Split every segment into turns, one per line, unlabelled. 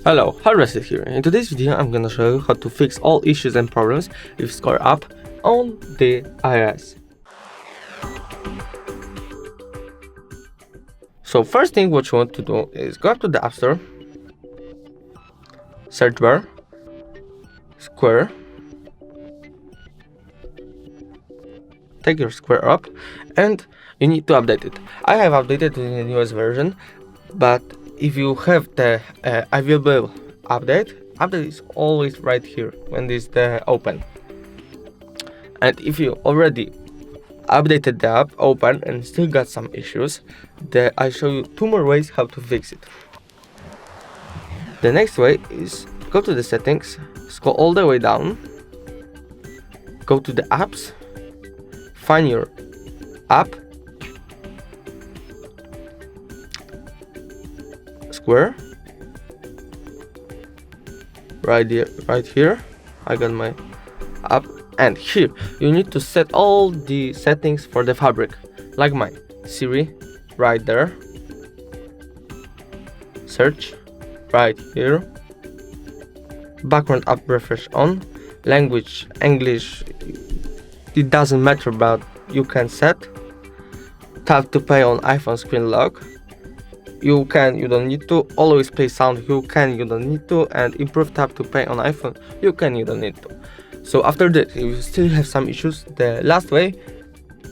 Hello, Harvested here. In today's video I'm gonna show you how to fix all issues and problems with Square app on the iOS. So first thing what you want to do is go up to the App Store, search bar, Square, take your Square app and you need to update it. I have updated in the newest version, but if you have the available update is always right here when this open. And if you already updated the app open and still got some issues, I show you two more ways how to fix it. The next way is go to the settings, scroll all the way down, go to the apps, find your app, Square, right here I got my app, and here you need to set all the settings for the fabric, like mine. Siri right there, search right here, background app refresh on, language English, it doesn't matter, but you can set. Tap to pay on iPhone screen lock, you don't need to. Always play sound, you don't need to. And improve tap to pay on iPhone, you don't need to. So after that, if you still have some issues, the last way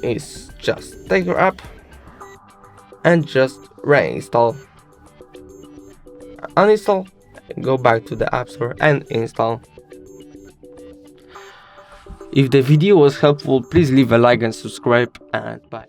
is just take your app and just reinstall, uninstall, go back to the App Store and install. If the video was helpful, please leave a like and subscribe, and bye.